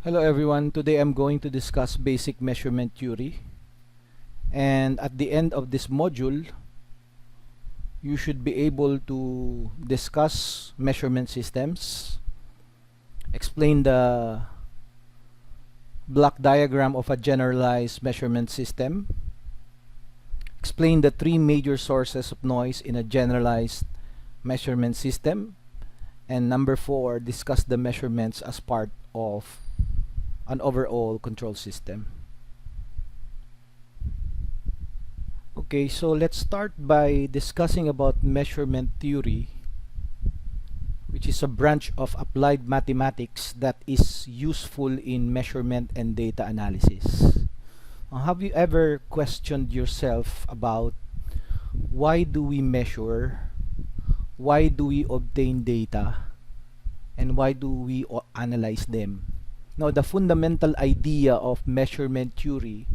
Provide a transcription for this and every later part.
Hello everyone, today I'm going to discuss basic measurement theory, and at the end of this module you should be able to discuss measurement systems, explain the block diagram of a generalized measurement system, explain the three major sources of noise in a generalized measurement system, and number 4, discuss the measurements as part of an overall control system. Okay, so let's start by discussing about measurement theory, which is a branch of applied mathematics that is useful in measurement and data analysis. Have you ever questioned yourself about why do we measure, why do we obtain data, and why do we analyze them? Now, the fundamental idea of measurement theory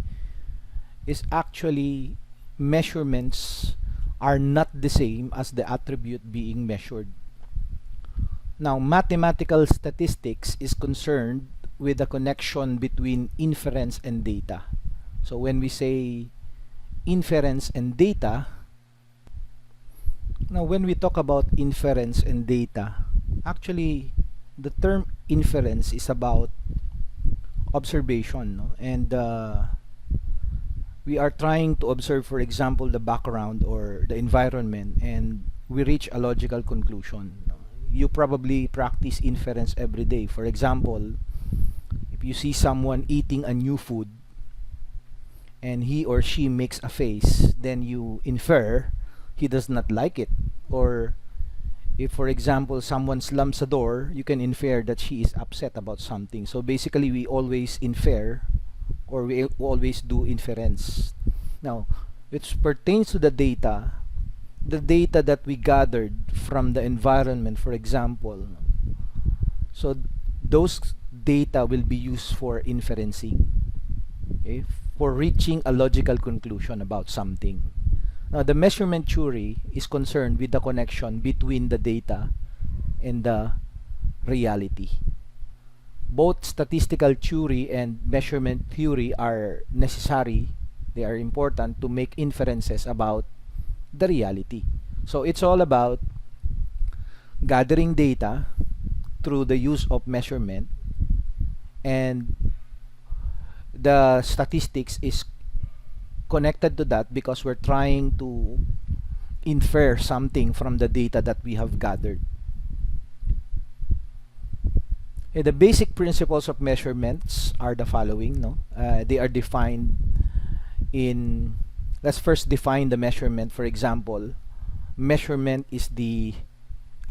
is actually measurements are not the same as the attribute being measured. Now, mathematical statistics is concerned with the connection between inference and data. So when we say inference and data, now when we talk about inference and data, actually the term inference is about observation, no? And we are trying to observe, for example, the background or the environment, and we reach a logical conclusion. You probably practice inference every day. For example, if you see someone eating a new food and he or she makes a face, then you infer he does not like it. Or if, for example, someone slams a door, you can infer that she is upset about something. So basically, we always infer, or we always do inference. Now, which pertains to the data that we gathered from the environment, for example. So those data will be used for inferencing, okay, for reaching a logical conclusion about something. Now, the measurement theory is concerned with the connection between the data and the reality. Both statistical theory and measurement theory are necessary. They are important to make inferences about the reality. So it's all about gathering data through the use of measurement, and the statistics is connected to that because we're trying to infer something from the data that we have gathered. Okay, the basic principles of measurements are the following. They are defined in, let's first define the measurement. For example, measurement is the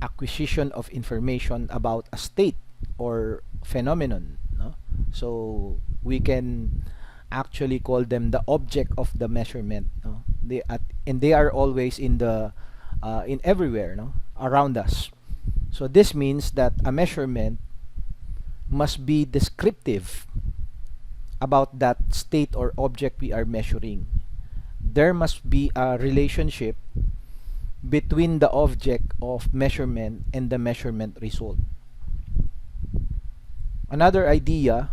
acquisition of information about a state or phenomenon, no? So we can actually call them the object of the measurement, no? They are always in the in everywhere, no, around us. So this means that a measurement must be descriptive about that state or object we are measuring. There must be a relationship between the object of measurement and the measurement result. Another idea,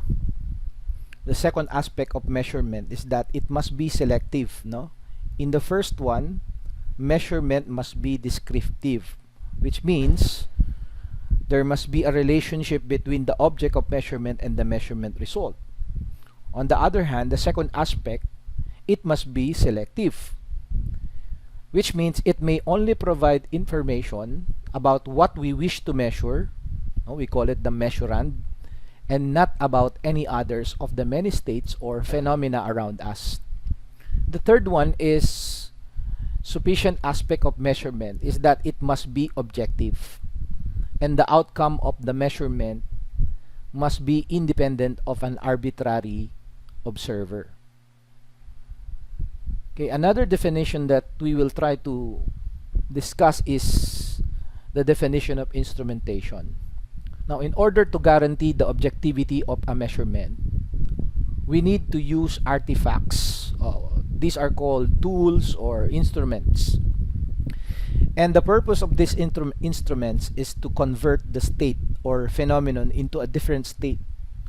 the second aspect of measurement, is that it must be selective, no? In the first one, measurement must be descriptive, which means there must be a relationship between the object of measurement and the measurement result. On the other hand, the second aspect, it must be selective, which means it may only provide information about what we wish to measure, we call it the measurand, and not about any others of the many states or phenomena around us. The third one is sufficient aspect of measurement is that it must be objective, and the outcome of the measurement must be independent of an arbitrary observer. Okay, another definition that we will try to discuss is the definition of instrumentation. Now, in order to guarantee the objectivity of a measurement, we need to use artifacts. These are called tools or instruments. And the purpose of these instruments is to convert the state or phenomenon into a different state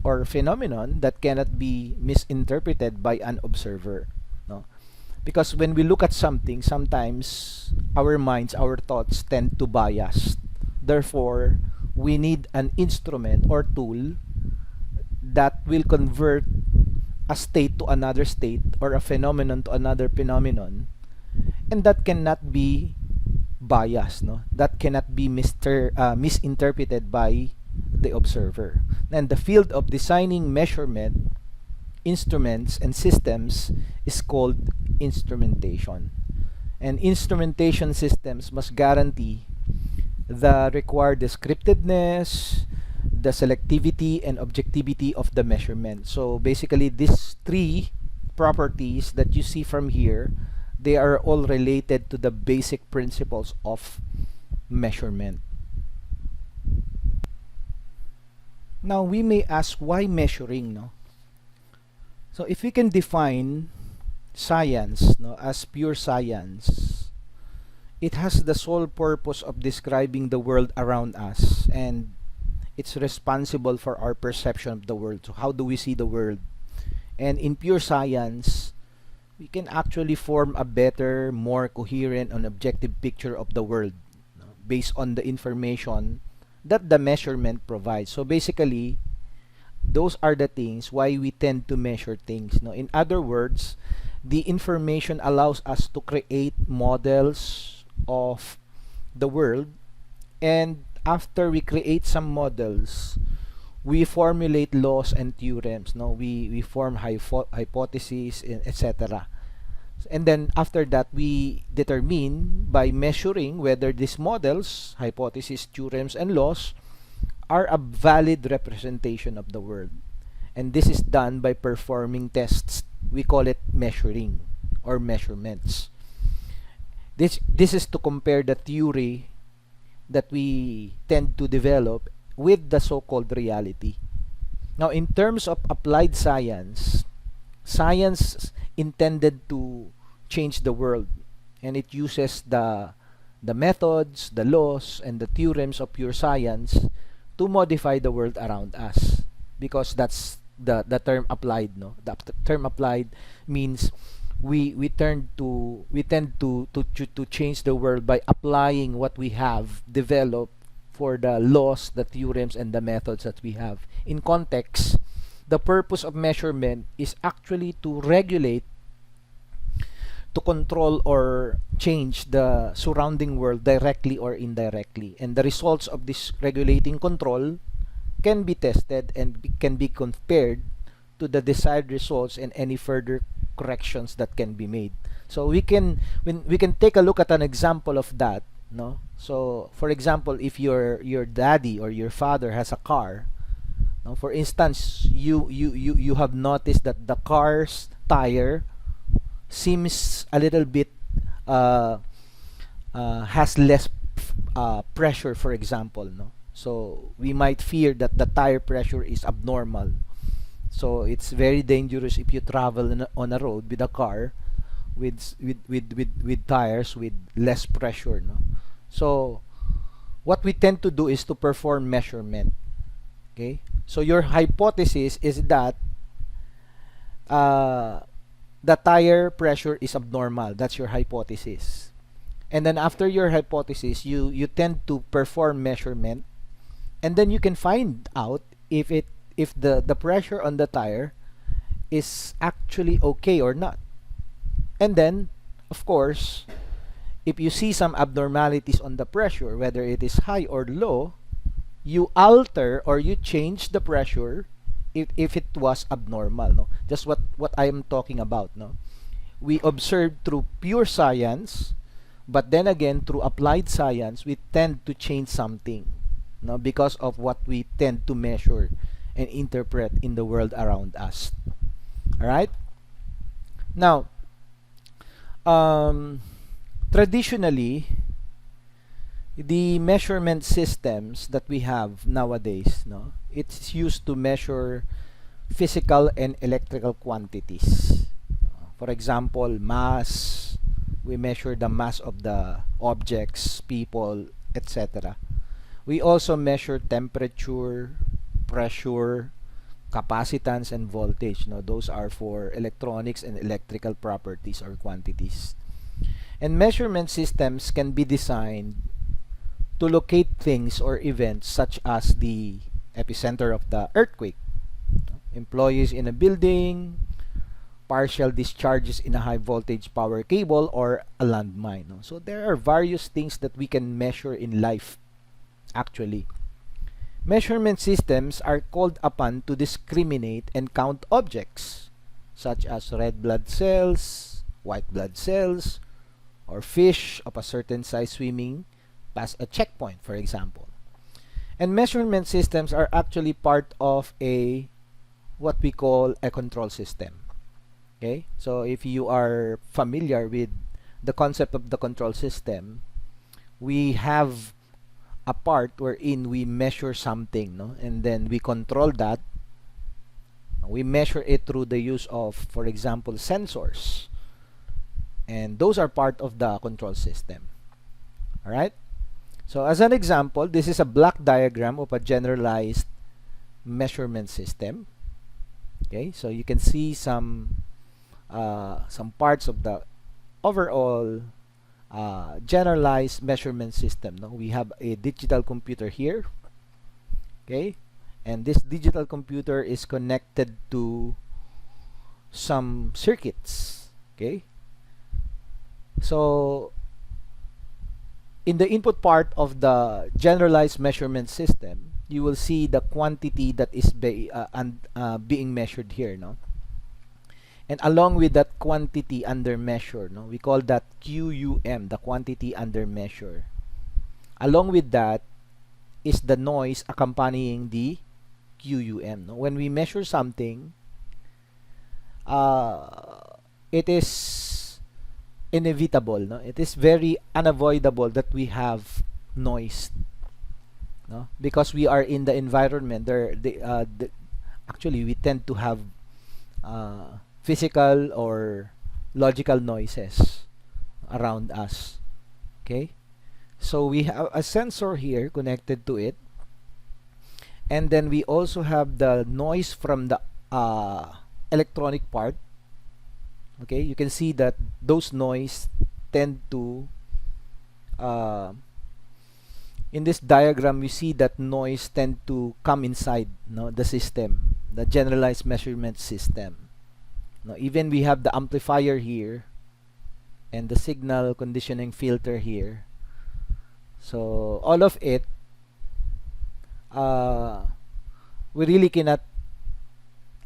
or phenomenon that cannot be misinterpreted by an observer, no? Because when we look at something, sometimes our minds, our thoughts tend to bias. Therefore, we need an instrument or tool that will convert a state to another state or a phenomenon to another phenomenon, and that cannot be biased, no? That cannot be misinterpreted by the observer. And the field of designing measurement instruments and systems is called instrumentation. And instrumentation systems must guarantee the required descriptiveness, the selectivity, and objectivity of the measurement. So basically, these three properties that you see from here, they are all related to the basic principles of measurement. Now, we may ask, why measuring, no? So if we can define science, no, as pure science, it has the sole purpose of describing the world around us, and it's responsible for our perception of the world. So how do we see the world? And in pure science, we can actually form a better, more coherent and objective picture of the world, no, based on the information that the measurement provides. So basically, those are the things why we tend to measure things, no? In other words, the information allows us to create models of the world, and after we create some models, we formulate laws and theorems, no? We form hypotheses, etc. And then after that, we determine by measuring whether these models, hypotheses, theorems, and laws are a valid representation of the world. And this is done by performing tests. We call it measuring or measurements. This is to compare the theory that we tend to develop with the so-called reality. Now, in terms of applied science, science intended to change the world, and it uses the methods, the laws, and the theorems of pure science to modify the world around us, because that's the term applied, no? The term applied means we tend to change the world by applying what we have developed for the laws, the theorems, and the methods that we have. In context, the purpose of measurement is actually to regulate, to control or change the surrounding world directly or indirectly. And the results of this regulating control can be tested and can be compared to the desired results and any further corrections that can be made. So we can take a look at an example of that, no? So for example, if your daddy or your father has a car, no? For instance, you have noticed that the car's tire seems a little bit has less pressure, for example, no? So we might fear that the tire pressure is abnormal. So it's very dangerous if you travel on a road with a car with tires with less pressure, no? So what we tend to do is to perform measurement. Okay? So your hypothesis is that the tire pressure is abnormal. That's your hypothesis. And then after your hypothesis, you tend to perform measurement, and then you can find out if the pressure on the tire is actually okay or not. And then, of course, if you see some abnormalities on the pressure, whether it is high or low, you alter or you change the pressure if it was abnormal, no? Just what I am talking about, no? We observe through pure science, but then again through applied science, we tend to change something, no? Because of what we tend to measure and interpret in the world around us. All right? Now, traditionally, the measurement systems that we have nowadays, no, it's used to measure physical and electrical quantities. For example, mass, we measure the mass of the objects, people, etc. We also measure temperature, pressure, capacitance and voltage. No, those are for electronics and electrical properties or quantities. And measurement systems can be designed to locate things or events such as the epicenter of the earthquake, employees in a building, partial discharges in a high voltage power cable, or a landmine. No? So there are various things that we can measure in life actually. Measurement systems are called upon to discriminate and count objects such as red blood cells, white blood cells, or fish of a certain size swimming past a checkpoint, for example. And measurement systems are actually part of a what we call a control system. Okay? So if you are familiar with the concept of the control system, we have a part wherein we measure something, no? And then we control that. We measure it through the use of, for example, sensors. And those are part of the control system. Alright? So as an example, this is a block diagram of a generalized measurement system. Okay, so you can see some parts of the overall generalized measurement system. No? We have a digital computer here. Okay, and this digital computer is connected to some circuits. Okay, so in the input part of the generalized measurement system, you will see the quantity that is being measured here, no? And along with that quantity under measure, no, we call that QUM, the quantity under measure. Along with that is the noise accompanying the QUM. No? When we measure something, it is inevitable. No? It is very unavoidable that we have noise. No? Because we are in the environment. Actually, we tend to have physical or logical noises around us. Okay, so we have a sensor here connected to it, and then we also have the noise from the electronic part. Okay, you can see that those noise tend to in this diagram, we see that noise tend to come inside, no, the system, the generalized measurement system. Now, even we have the amplifier here and the signal conditioning filter here. So all of it, we really cannot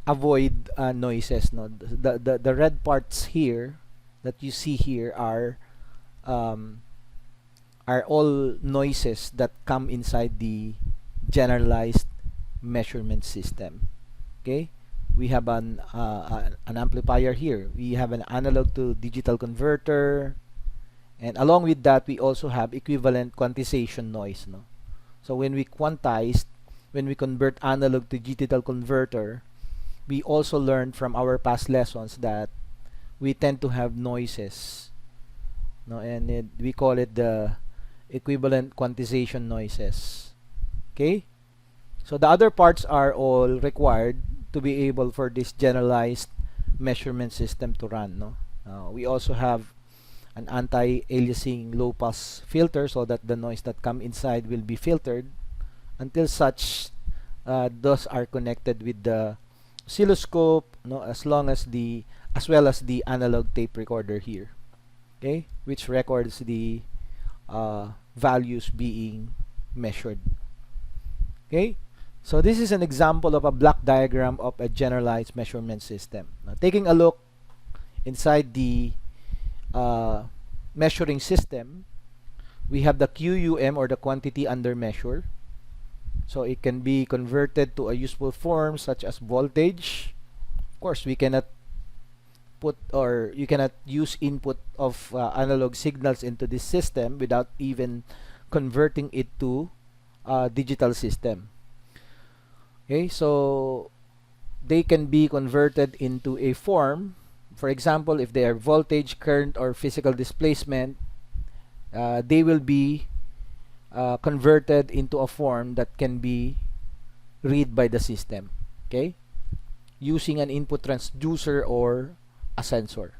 avoid noises. No, the red parts here that you see here are all noises that come inside the generalized measurement system. Okay, we have an amplifier here. We have an analog to digital converter, and along with that, we also have equivalent quantization noise. No, so when we convert analog to digital converter, we also learned from our past lessons that we tend to have noises. No, and we call it the equivalent quantization noises. Okay, so the other parts are all required to be able for this generalized measurement system to run. No, we also have an anti-aliasing low pass filter so that the noise that come inside will be filtered until such those are connected with the oscilloscope, no, as well as the analog tape recorder here. Okay, which records the values being measured. Okay, so this is an example of a block diagram of a generalized measurement system. Now, taking a look inside the measuring system, we have the QUM, or the quantity under measure. So it can be converted to a useful form such as voltage. Of course, we cannot you cannot use input of analog signals into this system without even converting it to a digital system. Okay, so they can be converted into a form. For example, if they are voltage, current, or physical displacement, they will be converted into a form that can be read by the system. Okay, using an input transducer or a sensor.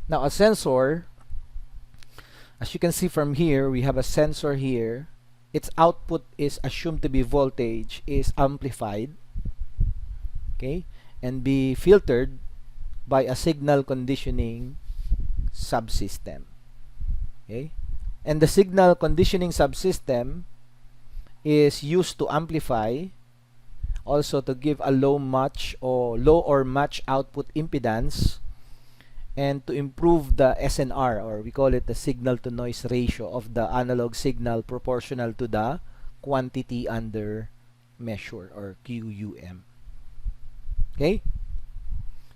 Now a sensor, as you can see from here, we have a sensor here. Its output is assumed to be voltage, is amplified, okay, and be filtered by a signal conditioning subsystem. Okay, and the signal conditioning subsystem is used to amplify, also to give a low or match output impedance, and to improve the SNR, or we call it the signal to noise ratio of the analog signal proportional to the quantity under measure, or QUM. Okay,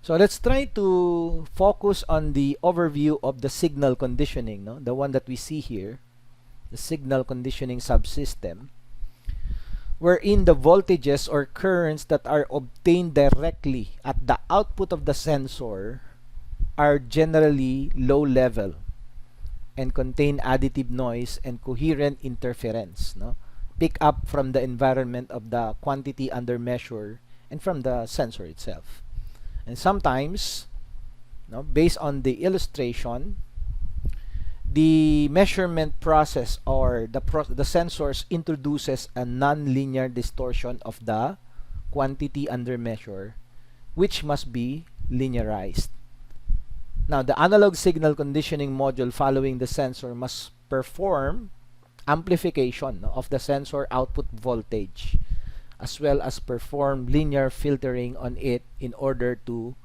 so let's try to focus on the overview of the signal conditioning, no? The one that we see here, the signal conditioning subsystem, wherein the voltages or currents that are obtained directly at the output of the sensor are generally low level and contain additive noise and coherent interference, no? Pick up from the environment of the quantity under measure and from the sensor itself. And sometimes, no, based on the illustration, the measurement process or the sensors introduces a non-linear distortion of the quantity under measure, which must be linearized. Now, the analog signal conditioning module following the sensor must perform amplification of the sensor output voltage, as well as perform linear filtering on it in order to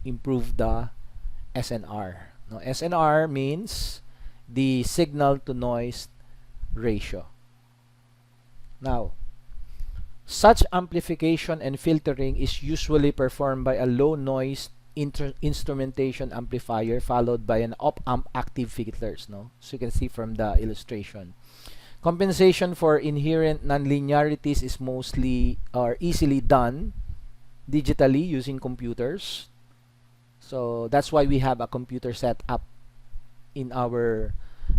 improve the SNR. Now, SNR means the signal to noise ratio. Now, such amplification and filtering is usually performed by a low noise instrumentation amplifier followed by an op-amp active filters, no? So you can see from the illustration. Compensation for inherent nonlinearities is mostly or easily done digitally using computers. So that's why we have a computer set up in our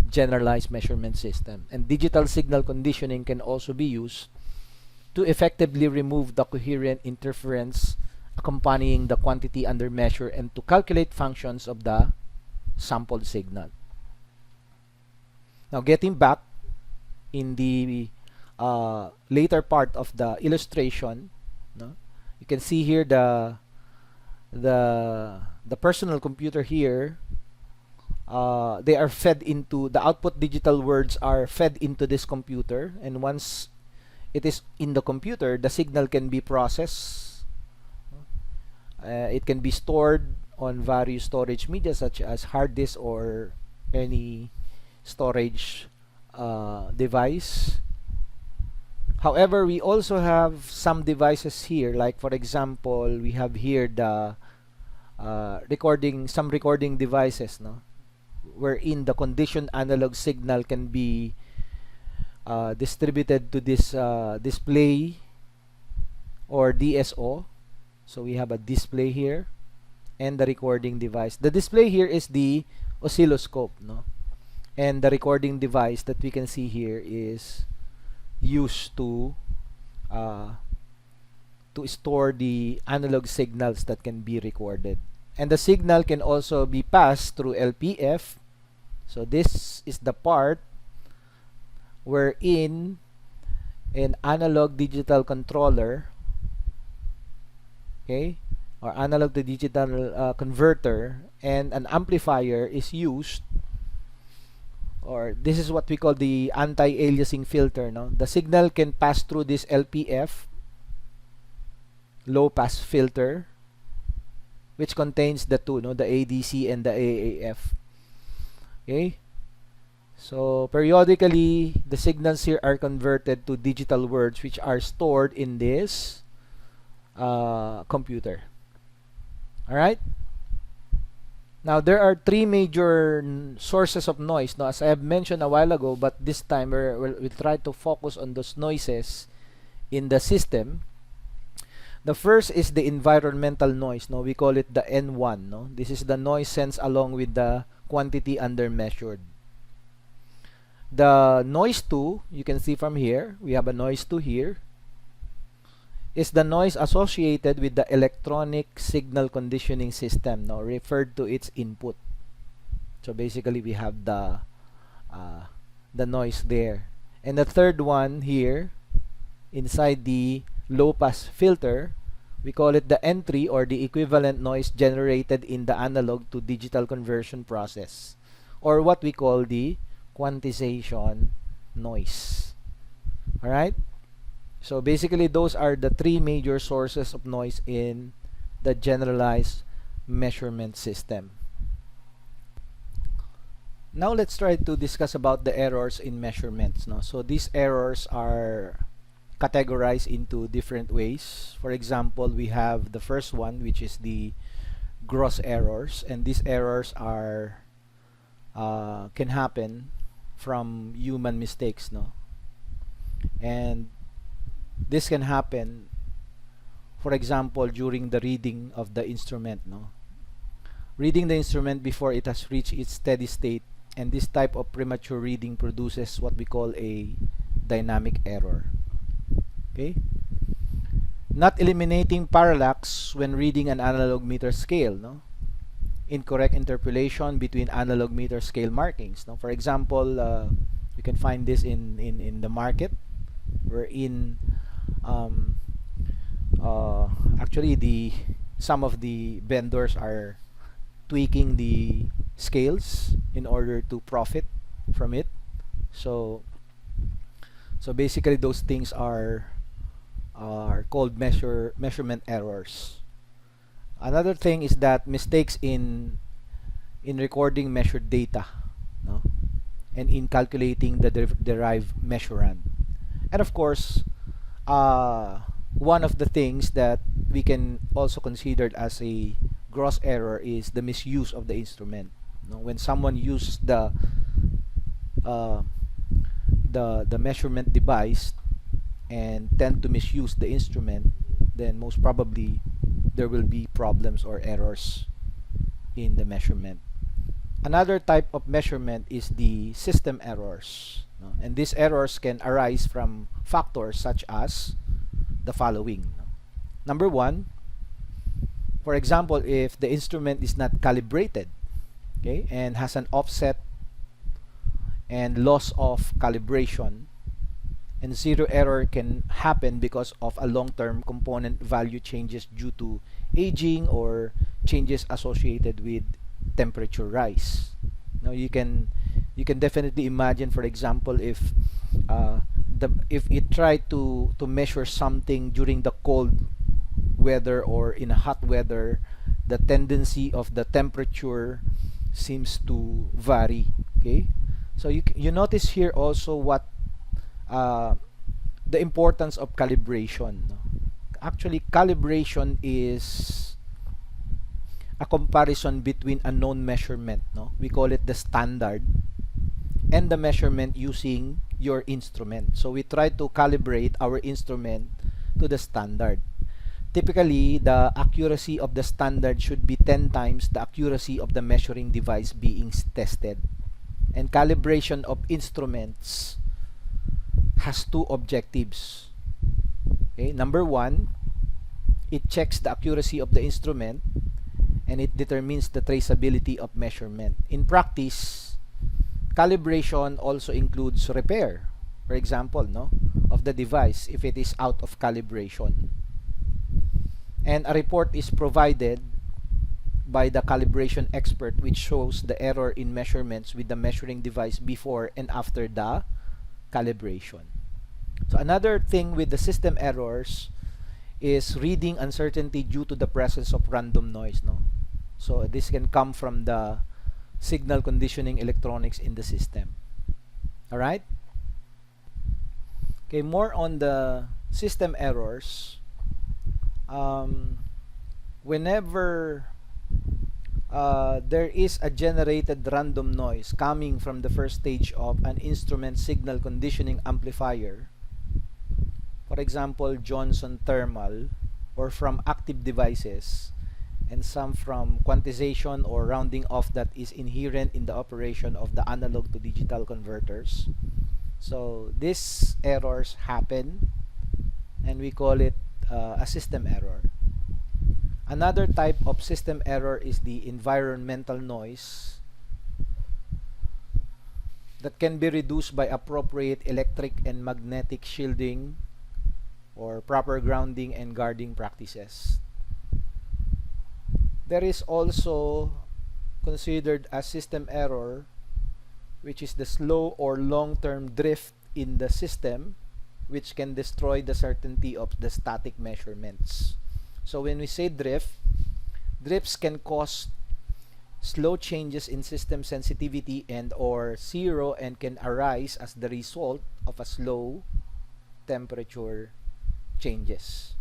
generalized measurement system. And digital signal conditioning can also be used to effectively remove the coherent interference accompanying the quantity under measure and to calculate functions of the sampled signal. Now, getting back in the later part of the illustration, no, you can see here the personal computer here. They are fed into the output digital words are fed into this computer, and once it is in the computer, the signal can be processed. It can be stored on various storage media such as hard disk or any storage device. However, we also have some devices here, like for example, we have here the some recording devices, no, wherein the conditioned analog signal can be distributed to this display or DSO. So we have a display here and the recording device. The display here is the oscilloscope, no? And the recording device that we can see here is used to store the analog signals that can be recorded. And the signal can also be passed through LPF. So this is the part wherein an analog digital controller, okay, or analog to digital converter and an amplifier is used, or this is what we call the anti-aliasing filter, no? The signal can pass through this LPF, low pass filter, which contains the two, no, the ADC and the AAF. Okay, so periodically the signals here are converted to digital words which are stored in this computer. Alright, now there are three major sources of noise, no, as I have mentioned a while ago, but this time we'll try to focus on those noises in the system. The first is the environmental noise, no, we call it the N1, no. This is the noise sensed along with the quantity under measured. The noise 2, you can see from here, we have a noise 2 here, is the noise associated with the electronic signal conditioning system, no, referred to its input. So basically we have uh, the noise there. And the third one here inside the low pass filter, we call it the entry or the equivalent noise generated in the analog to digital conversion process, or what we call the quantization noise. All right? So basically those are the three major sources of noise in the generalized measurement system. Now let's try to discuss about the errors in measurements. No? So these errors are categorized into different ways. For example, we have the first one, which is the gross errors, and these errors are can happen from human mistakes, no? And this can happen, for example, during the reading of the instrument, no? Reading the instrument before it has reached its steady state, and this type of premature reading produces what we call a dynamic error. Okay? Not eliminating parallax when reading an analog meter scale, no? Incorrect interpolation between analog meter scale markings, no? For example, you can find this in the market, wherein um, actually some of the vendors are tweaking the scales in order to profit from it. So basically those things are called measurement errors. Another thing is that mistakes in recording measured data, no? And in calculating the derived measurand. And of course, one of the things that we can also consider as a gross error is the misuse of the instrument. No? When someone uses uh, the measurement device and tend to misuse the instrument, then most probably there will be problems or errors in the measurement. Another type of measurement is the system errors, no? And these errors can arise from factors such as the following. Number one, for example, if the instrument is not calibrated, okay, and has an offset and loss of calibration, and zero error can happen because of a long-term component value changes due to aging or changes associated with temperature rise. Now you can definitely imagine, for example, if it tried to measure something during the cold weather or in a hot weather, the tendency of the temperature seems to vary. Okay, so you notice here also what the importance of calibration, no? Actually, calibration is a comparison between a known measurement, no? We call it the standard, and the measurement using your instrument. So we try to calibrate our instrument to the standard. Typically, the accuracy of the standard should be 10 times the accuracy of the measuring device being tested. And calibration of instruments has two objectives. Okay, number one, it checks the accuracy of the instrument and it determines the traceability of measurement. In practice, calibration also includes repair, for example, no, of the device if it is out of calibration. And a report is provided by the calibration expert which shows the error in measurements with the measuring device before and after the calibration. So another thing with the system errors is reading uncertainty due to the presence of random noise, no? So this can come from the signal conditioning electronics in the system. All right? Okay, more on the system errors. Whenever there is a generated random noise coming from the first stage of an instrument signal conditioning amplifier, for example, Johnson thermal, or from active devices, and some from quantization or rounding off that is inherent in the operation of the analog to digital converters. So these errors happen, and we call it a system error. Another type of system error is the environmental noise that can be reduced by appropriate electric and magnetic shielding or proper grounding and guarding practices. There is also considered a system error, which is the slow or long-term drift in the system, which can destroy the certainty of the static measurements. So when we say drift, drifts can cause slow changes in system sensitivity and or zero, and can arise as the result of a slow temperature changes.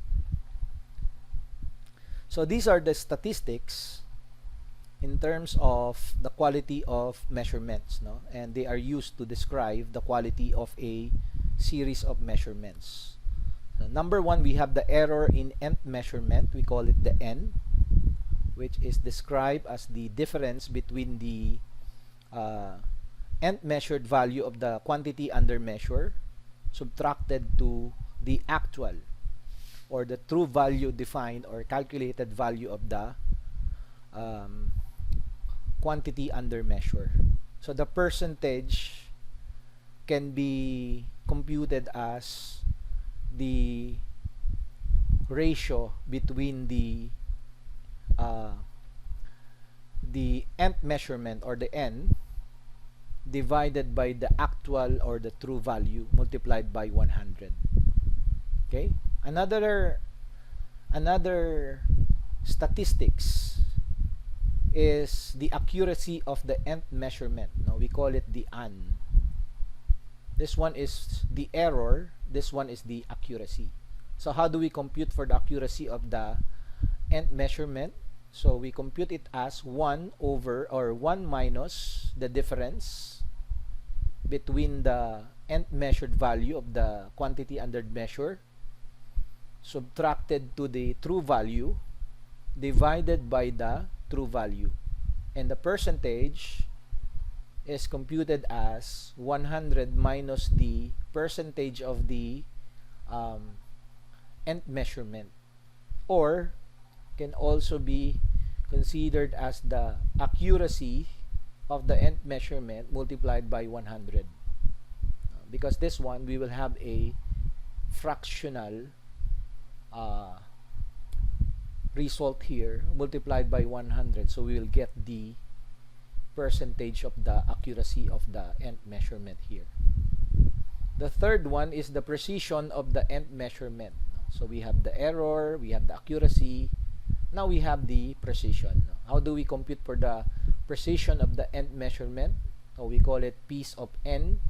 So these are the statistics in terms of the quality of measurements, no? And they are used to describe the quality of a series of measurements. So number one, we have the error in nth measurement. We call it the N, which is described as the difference between the nth measured value of the quantity under measure subtracted to the actual or the true value defined or calculated value of the quantity under measure. So the percentage can be computed as the ratio between the nth measurement or the N divided by the actual or the true value multiplied by 100. Okay, another statistics is the accuracy of the nth measurement. Now we call it the AN. This one is the error, this one is the accuracy. So how do we compute for the accuracy of the nth measurement? So we compute it as 1 over or 1 minus the difference between the nth measured value of the quantity under measure subtracted to the true value divided by the true value, and the percentage is computed as 100 minus the percentage of the nth measurement, or can also be considered as the accuracy of the nth measurement multiplied by 100, because this one we will have a fractional result here multiplied by 100, so we will get the percentage of the accuracy of the nth measurement here. The third one is the precision of the nth measurement. So we have the error, we have the accuracy, now we have the precision. How do we compute for the precision of the nth measurement? So we call it piece of n,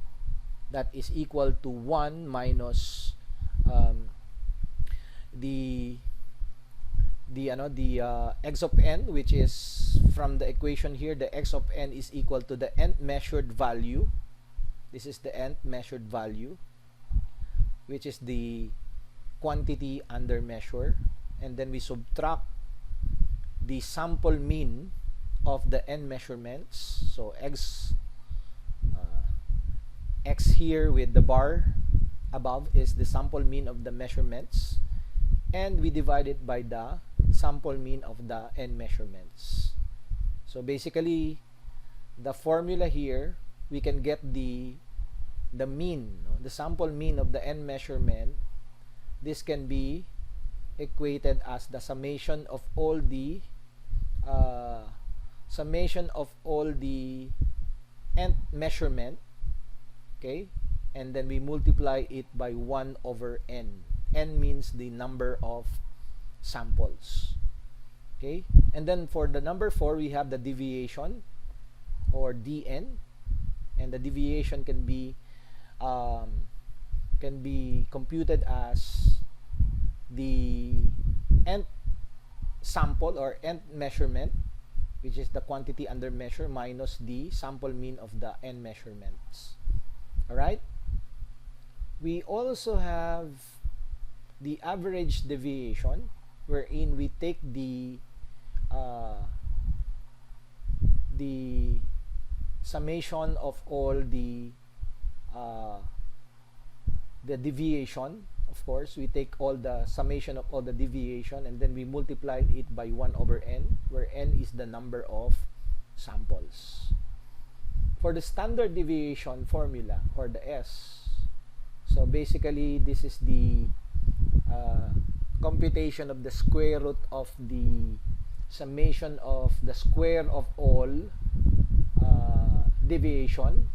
that is equal to 1 minus the x of n, which is from the equation here, the x of n is equal to the nth measured value. This is the nth measured value, which is the quantity under measure, and then we subtract the sample mean of the n measurements. So x here with the bar above is the sample mean of the measurements, and we divide it by the sample mean of the n measurements. So basically the formula here, we can get the mean, the sample mean of the n measurement. This can be equated as the summation of all the nth measurement, okay, and then we multiply it by 1 over n. N means the number of samples, okay. And then for the number 4, we have the deviation or dn, and the deviation can be computed as the nth sample or nth measurement, which is the quantity under measure, minus the sample mean of the n measurements. Alright, we also have the average deviation, wherein we take the summation of all the deviation of course, we take all the summation of all the deviation and then we multiply it by 1 over n, where n is the number of samples. For the standard deviation formula, or the S, so basically this is the computation of the square root of the summation of the square of all deviation,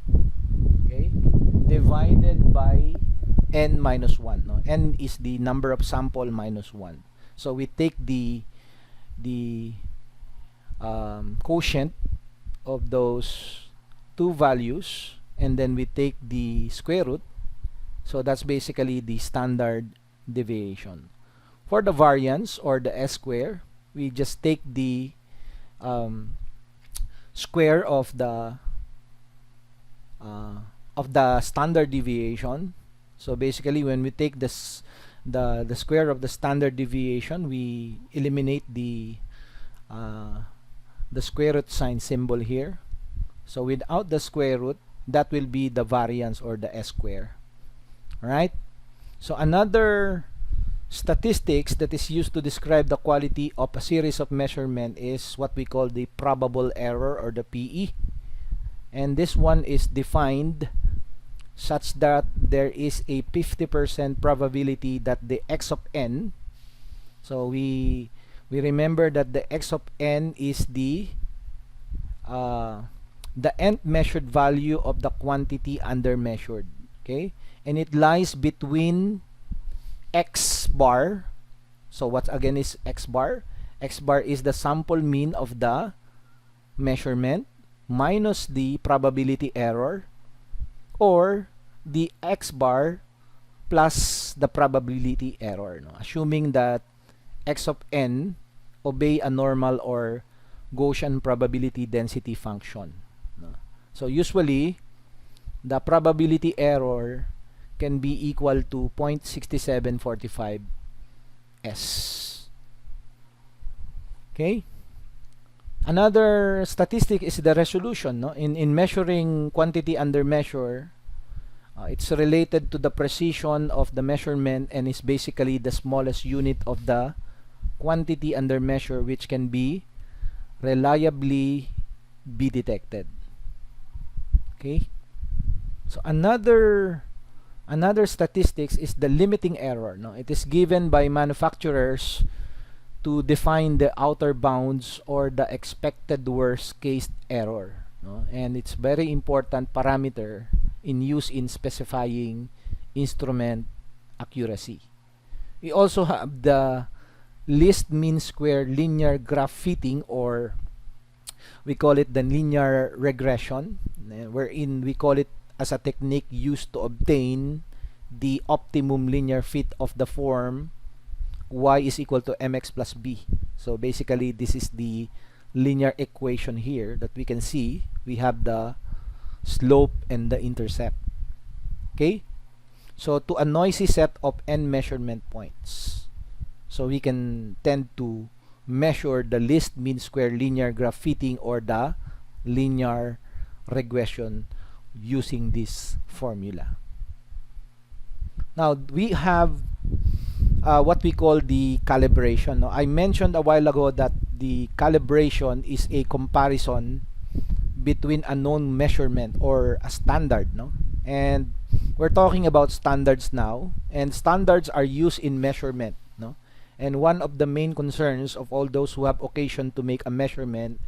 okay, divided by n minus 1. No? N is the number of sample minus 1. So we take the quotient of those two values and then we take the square root. So that's basically the standard deviation. For the variance, or the S square, we just take the square of the standard deviation. So basically, when we take this the square of the standard deviation, we eliminate the square root sign symbol here. So without the square root, that will be the variance, or the S square. Right? So another statistics that is used to describe the quality of a series of measurement is what we call the probable error, or the PE. And this one is defined such that there is a 50% probability that the x of n, so we remember that the x of n is the nth measured value of the quantity under measured, okay, and it lies between x bar. So what again is x bar? X bar is the sample mean of the measurement minus the probability error, or the x bar plus the probability error, no? Assuming that x of n obey a normal or Gaussian probability density function, no? So usually the probability error can be equal to 0.6745 s. Okay, another statistic is the resolution, no? In measuring quantity under measure, it's related to the precision of the measurement and is basically the smallest unit of the quantity under measure which can be reliably be detected. Okay, so another statistics is the limiting error, no? It is given by manufacturers to define the outer bounds or the expected worst case error, no? And it's very important parameter in use in specifying instrument accuracy. We also have the least mean square linear graph fitting, or we call it the linear regression, wherein we call it as a technique used to obtain the optimum linear fit of the form y is equal to mx plus b. So basically this is the linear equation here that we can see. We have the slope and the intercept. Okay, so to a noisy set of n measurement points, so we can tend to measure the least mean square linear graph fitting or the linear regression using this formula. Now we have what we call the calibration, no? I mentioned a while ago that the calibration is a comparison between a known measurement or a standard, no? And we're talking about standards now, and standards are used in measurement, no? And one of the main concerns of all those who have occasion to make a measurement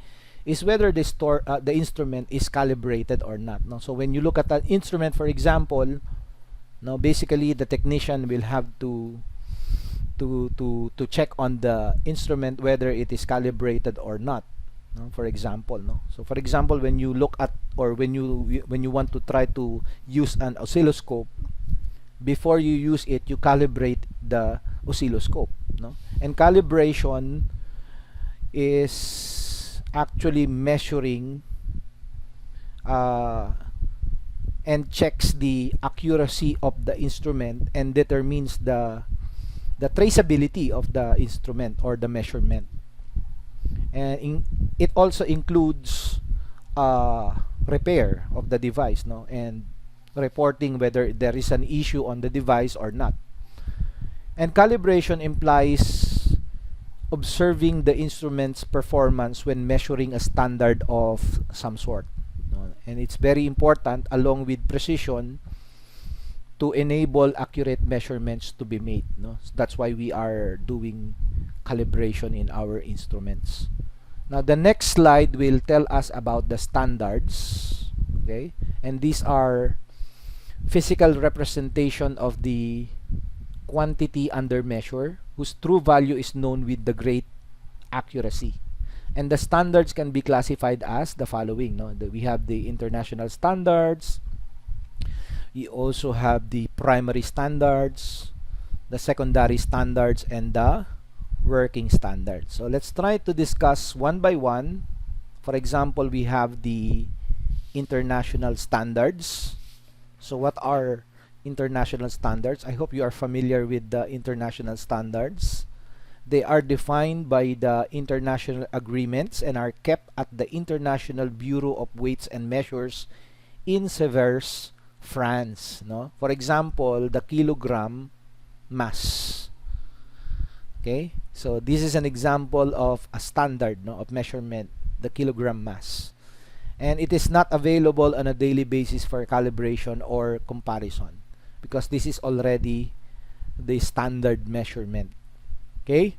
is whether the instrument is calibrated or not, no? So when you look at an instrument, for example, no, basically the technician will have to check on the instrument whether it is calibrated or not, no? For example, no? So for example, when you look at, or when you want to try to use an oscilloscope, before you use it, you calibrate the oscilloscope, no? And calibration is actually measuring and checks the accuracy of the instrument and determines the traceability of the instrument or the measurement. And it also includes repair of the device, no? And reporting whether there is an issue on the device or not. And calibration implies observing the instrument's performance when measuring a standard of some sort. No? And it's very important, along with precision, to enable accurate measurements to be made. No? That's why we are doing calibration in our instruments. Now, the next slide will tell us about the standards. Okay? And these are physical representation of the quantity under measure whose true value is known with the great accuracy. And the standards can be classified as the following. No? We have the international standards. We also have the primary standards, the secondary standards, and the working standards. So let's try to discuss one by one. For example, we have the international standards. So what are international standards? I hope you are familiar with the international standards. They are defined by the international agreements and are kept at the International Bureau of Weights and Measures in Severs, France. No? For example, the kilogram mass. Okay, so this is an example of a standard, no, of measurement, the kilogram mass. And it is not available on a daily basis for calibration or comparison because this is already the standard measurement. Okay?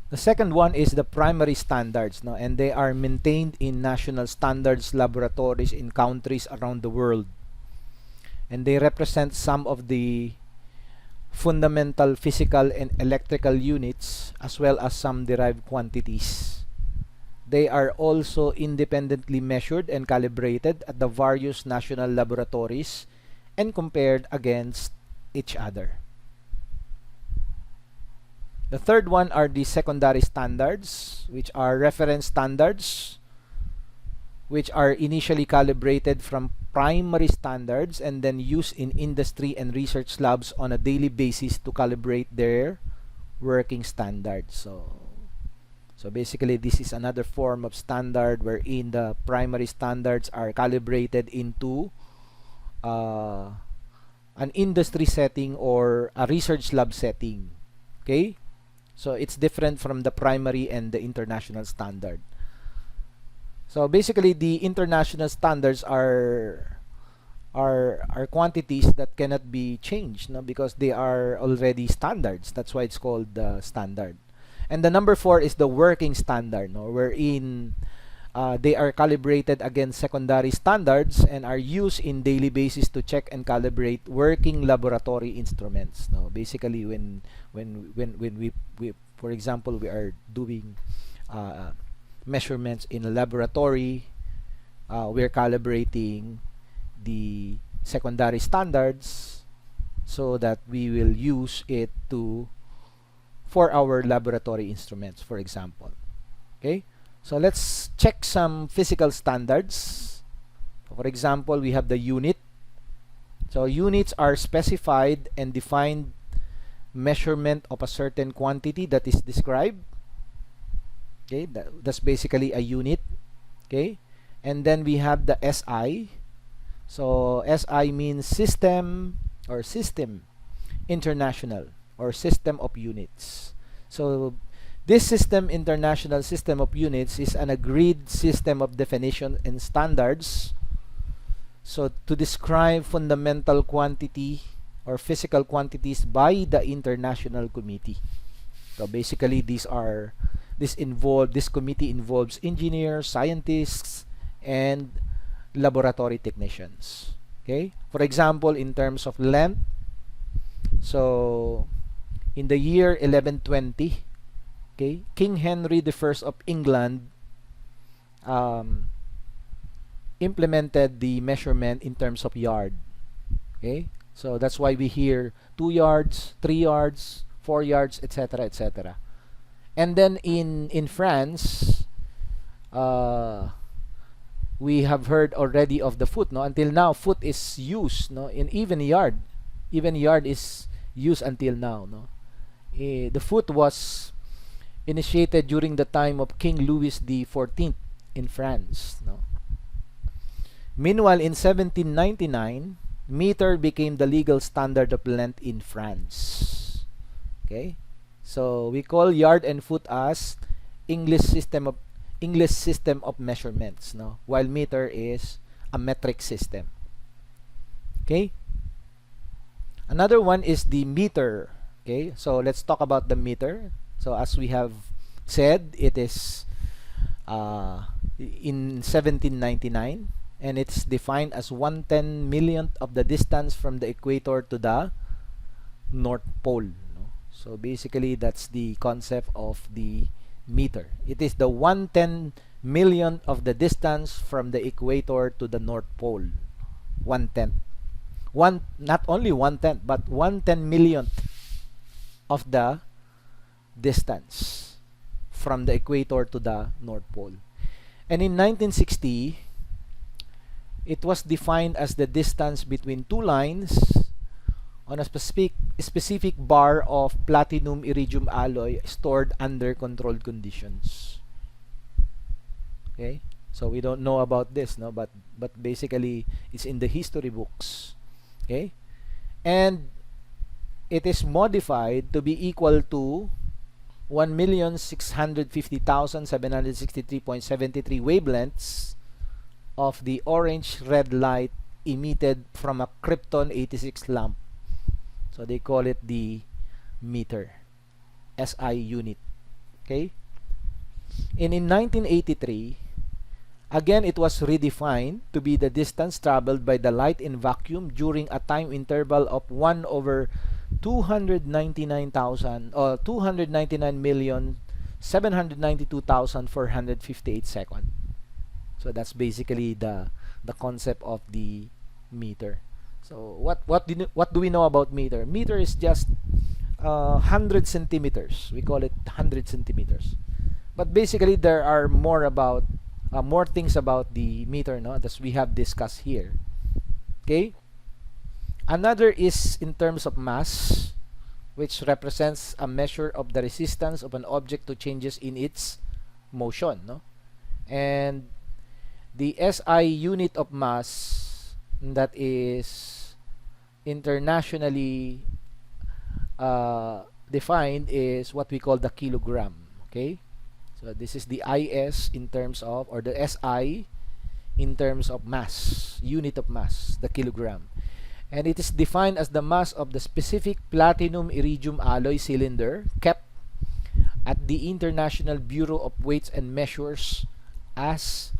The second one is the primary standards, no? And they are maintained in national standards laboratories in countries around the world. And they represent some of the fundamental physical and electrical units as well as some derived quantities. They are also independently measured and calibrated at the various national laboratories and compared against each other. The third one are the secondary standards, which are reference standards, which are initially calibrated from primary standards and then used in industry and research labs on a daily basis to calibrate their working standards. So basically, this is another form of standard wherein the primary standards are calibrated into an industry setting or a research lab setting. Okay? So it's different from the primary and the international standard. So basically, the international standards are quantities that cannot be changed, no? Because they are already standards. That's why it's called the standard. And the number 4 is the working standard, no? Wherein they are calibrated against secondary standards and are used in daily basis to check and calibrate working laboratory instruments. No? Basically, when we for example, we are doing measurements in a laboratory, we're calibrating the secondary standards so that we will use it for our laboratory instruments, for example. Okay, so let's check some physical standards. For example, we have the unit. So units are specified and defined measurement of a certain quantity that is described. Okay, that's basically a unit. Okay, and then we have the SI. So SI means system or system international or system of units. So this international system of units is an agreed system of definition and standards. So to describe fundamental quantity or physical quantities by the international committee. So basically this committee involves engineers, scientists, and laboratory technicians. Okay? For example, in terms of length, so in the year 1120, okay, King Henry I of England implemented the measurement in terms of yard. Okay? So that's why we hear 2 yards, 3 yards, 4 yards, etc., etc. And then in France, we have heard already of the foot. No, until now, foot is used. No, in even yard is used until now. No, the foot was initiated during the time of King Louis XIV in France. No. Meanwhile, in 1799, meter became the legal standard of length in France. Okay, so we call yard and foot as English system of measurements, no, while meter is a metric system. Okay, another one is the meter. Okay, so let's talk about the meter. So as we have said, it is in 1799, and it's defined as 1/10 millionth of the distance from the equator to the North Pole. No? So basically, that's the concept of the meter. It is the 1/10 millionth of the distance from the equator to the North Pole. 1/10. Not only 1/10, but 1/10 millionth of the distance from the equator to the North Pole. And in 1960, it was defined as the distance between two lines on a specific bar of platinum iridium alloy stored under controlled conditions. Okay, so we don't know about this, no, but basically it's in the history books. Okay, and it is modified to be equal to 1,650,763.73 wavelengths of the orange red light emitted from a krypton 86 lamp. So they call it the meter, SI unit. Okay, and in 1983, again it was redefined to be the distance traveled by the light in vacuum during a time interval of 1 over 299,000 or 299,792,458 seconds. So that's basically the concept of the meter. So what do we know about meter? Meter is just 100 centimeters. We call it 100 centimeters. But basically there are more things about the meter, no, that we have discussed here. Okay. Another is in terms of mass, which represents a measure of the resistance of an object to changes in its motion, no? And the SI unit of mass that is internationally defined is what we call the kilogram. Okay, so this is the IS in terms of, or the SI in terms of mass, unit of mass, the kilogram. And it is defined as the mass of the specific platinum iridium alloy cylinder kept at the International Bureau of Weights and Measures as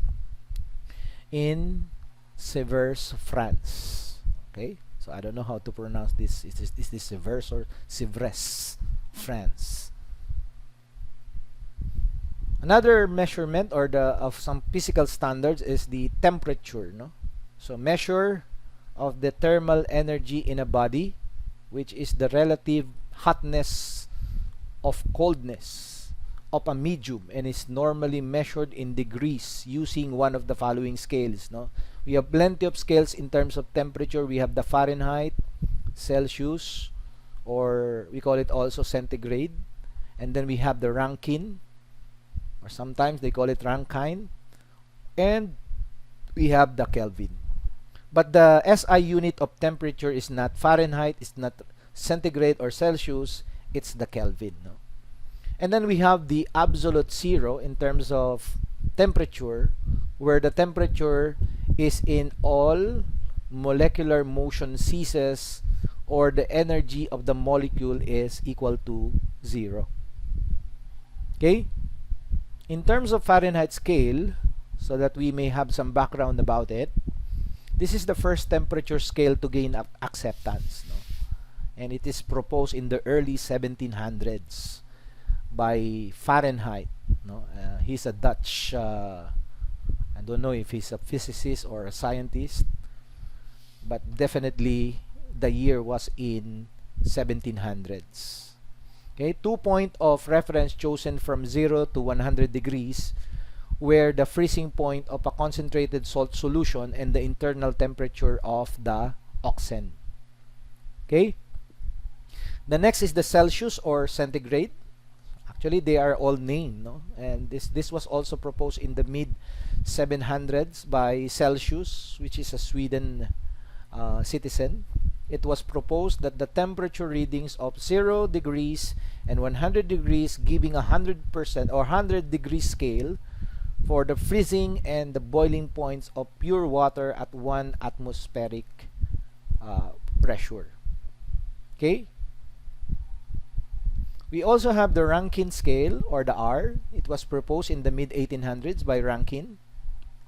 in Severs, France. Okay, so I don't know how to pronounce this. Is this Severs or Sevres, France? Another measurement or of some physical standards is the temperature, no? So measure of the thermal energy in a body, which is the relative hotness of coldness of a medium, and is normally measured in degrees using one of the following scales, no? We have plenty of scales in terms of temperature. We have the Fahrenheit, Celsius, or we call it also centigrade, and then we have the Rankine, or sometimes they call it Rankine, and we have the Kelvin. But the SI unit of temperature is not Fahrenheit, it's not centigrade or Celsius, it's the Kelvin, no? And then we have the absolute zero in terms of temperature, where the temperature is in all molecular motion ceases, or the energy of the molecule is equal to 0. Okay? In terms of Fahrenheit scale, so that we may have some background about it, this is the first temperature scale to gain acceptance, no? And it is proposed in the early 1700s by Fahrenheit, no? He's a Dutch, I don't know if he's a physicist or a scientist, but definitely the year was in 1700s. Okay, 2 point of reference chosen from 0 to 100 degrees, where the freezing point of a concentrated salt solution and the internal temperature of the oxen. Okay, the next is the Celsius or centigrade. Actually, they are all named, no? And this was also proposed in the mid 700s by Celsius, which is a Sweden citizen. It was proposed that the temperature readings of 0 degrees and 100 degrees, giving 100% or 100 degree scale for the freezing and the boiling points of pure water at 1 atmospheric pressure. Okay? We also have the Rankine scale, or the R. It was proposed in the mid-1800s by Rankine.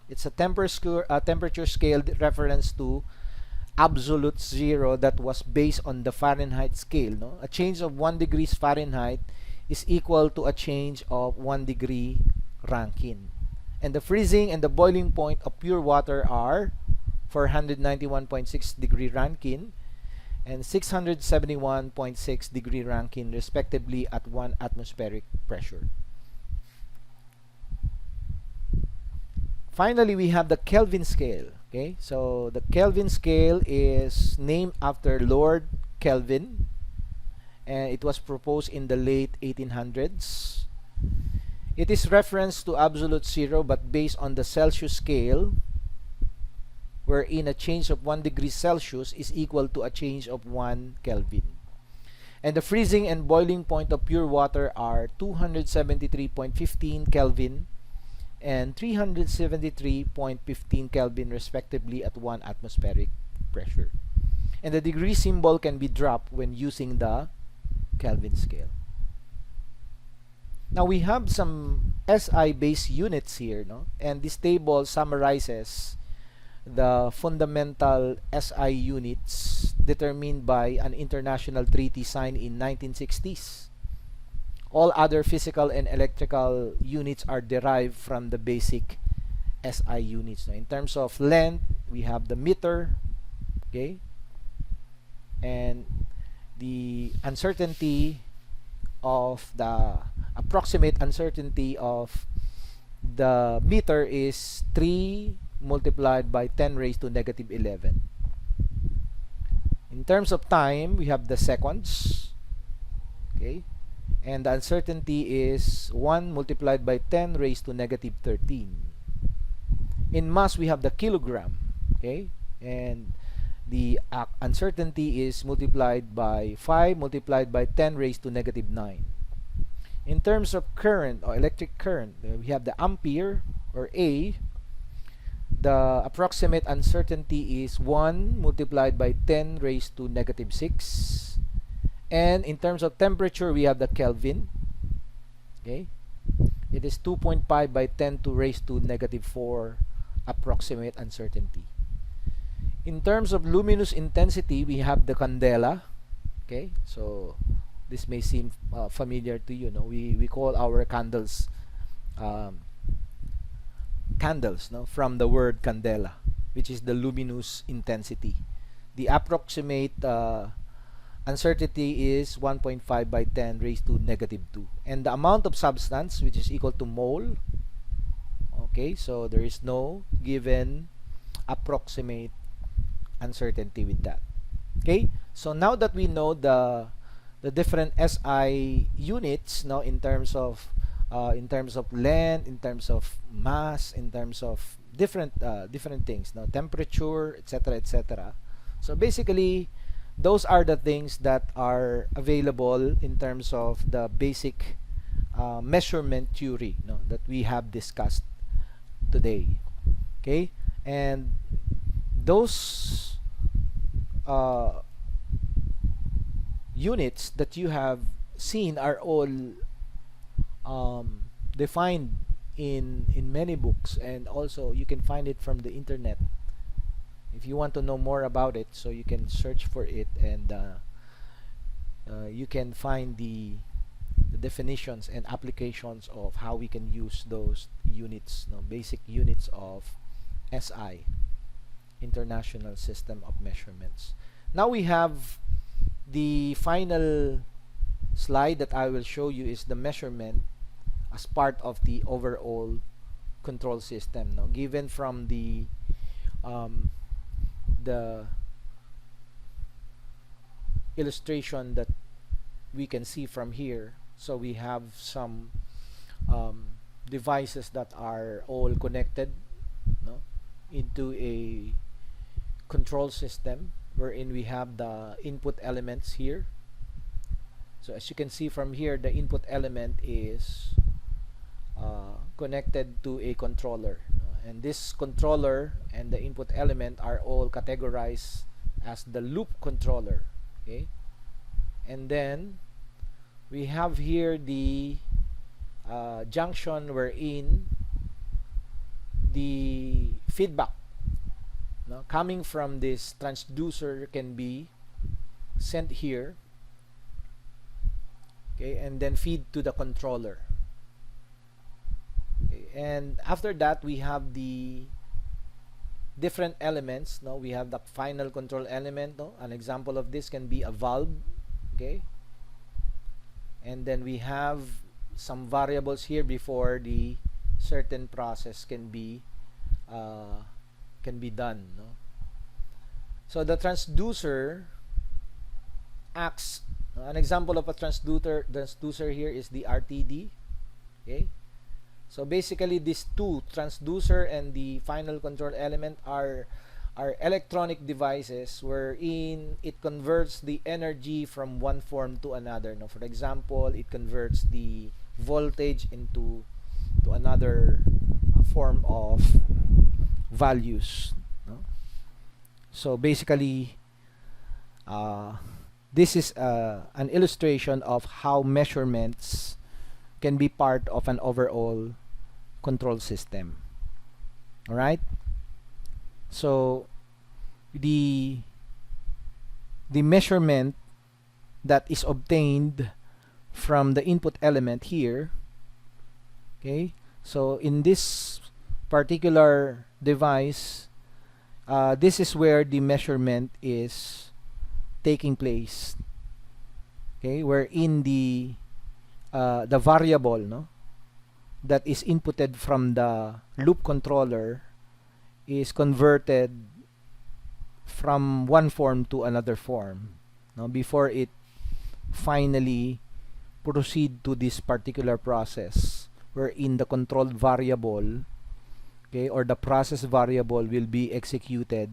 It's a temperature scale reference to absolute zero that was based on the Fahrenheit scale. No? A change of 1 degrees Fahrenheit is equal to a change of 1 degree Rankine. And the freezing and the boiling point of pure water are 491.6 degree Rankine and 671.6 degree Rankine respectively at 1 atmospheric pressure. Finally, we have the Kelvin scale. Okay, so the Kelvin scale is named after Lord Kelvin, and it was proposed in the late 1800s. It is reference to absolute zero, but based on the Celsius scale, wherein a change of 1 degree Celsius is equal to a change of 1 Kelvin. And the freezing and boiling point of pure water are 273.15 Kelvin and 373.15 Kelvin respectively at 1 atmospheric pressure. And the degree symbol can be dropped when using the Kelvin scale. Now we have some SI based units here, no? And this table summarizes the fundamental SI units determined by an international treaty signed in 1960s. All other physical and electrical units are derived from the basic SI units. Now, in terms of length, we have the meter, okay, and the uncertainty of the approximate uncertainty of the meter is 3 multiplied by 10 raised to negative 11. In terms of time, we have the seconds, okay, and the uncertainty is 1 multiplied by 10 raised to negative 13. In mass, we have the kilogram, okay, and the uncertainty is multiplied by 5 multiplied by 10 raised to negative 9. In terms of current or electric current, we have the ampere or A. The approximate uncertainty is 1 multiplied by 10 raised to negative 6. And in terms of temperature, we have the Kelvin. Okay, it is 2.5 by 10 to raise to negative 4 approximate uncertainty. In terms of luminous intensity, we have the candela. Okay, so this may seem familiar to you. No, we call our candles candles, no, from the word candela, which is the luminous intensity. The approximate uncertainty is 1.5 by 10 raised to negative 2. And the amount of substance, which is equal to mole. Okay, so there is no given approximate uncertainty with that. Okay, so now that we know the different SI units, now in terms of length, in terms of mass, in terms of different things, now temperature, etc., etc. So basically, those are the things that are available in terms of the basic measurement theory, no, that we have discussed today. Okay, and those units that you have seen are all defined in many books, and also you can find it from the internet if you want to know more about it. So you can search for it, and you can find the definitions and applications of how we can use those units, no, basic units of SI, International System of Measurements. Now we have the final slide that I will show you is the measurement as part of the overall control system, no, given from the illustration that we can see from here. So we have some devices that are all connected, no, into a control system wherein we have the input elements here. So as you can see from here, the input element is connected to a controller, and this controller and the input element are all categorized as the loop controller. Okay, and then we have here the junction wherein the feedback coming from this transducer can be sent here, okay, and then feed to the controller. Okay, and after that we have the different elements. No, we have the final control element. No, an example of this can be a valve. Okay, and then we have some variables here before the certain process can be done. No, so the transducer acts. An example of a transducer here is the RTD. Okay, so basically these two, transducer and the final control element, are electronic devices wherein it converts the energy from one form to another. Now, for example, it converts the voltage into another form of values. No? So basically, this is an illustration of how measurements can be part of an overall control system. All right. So the measurement that is obtained from the input element here. Okay. So in this particular device, this is where the measurement is taking place. Okay, wherein the variable, no, that is inputted from the loop controller is converted from one form to another form, no, before it finally proceed to this particular process wherein the controlled variable, okay, or the process variable will be executed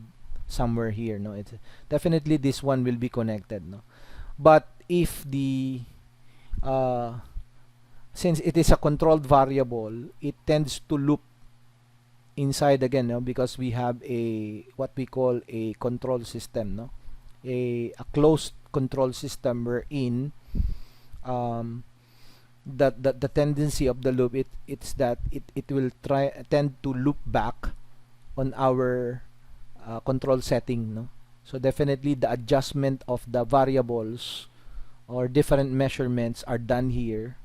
somewhere here. No, it's definitely this one will be connected. No, but if the since it is a controlled variable, it tends to loop inside again, no, because we have a what we call a control system, no, a closed control system wherein the tendency of the loop, it's that it will tend to loop back on our control setting. No, so definitely the adjustment of the variables or different measurements are done here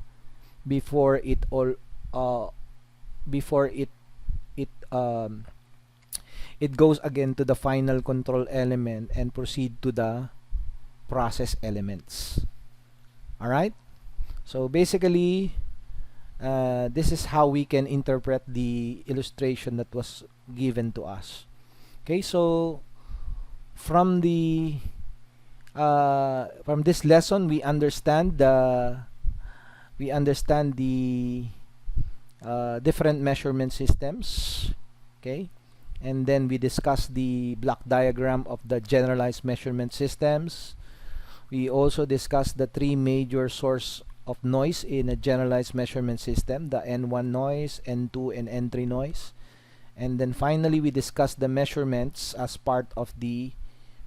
before it all before it goes again to the final control element and proceed to the process elements. All right, so basically this is how we can interpret the illustration that was given to us. Okay, so from this lesson we understand the different measurement systems. Okay, and then we discuss the block diagram of the generalized measurement systems. We also discussed the three major source of noise in a generalized measurement system: the N1 noise, N2, and N3 noise. And then finally we discussed the measurements as part of the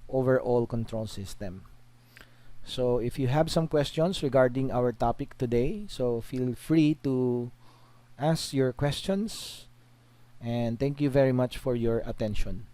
overall control system. So if you have some questions regarding our topic today, so feel free to ask your questions, and thank you very much for your attention.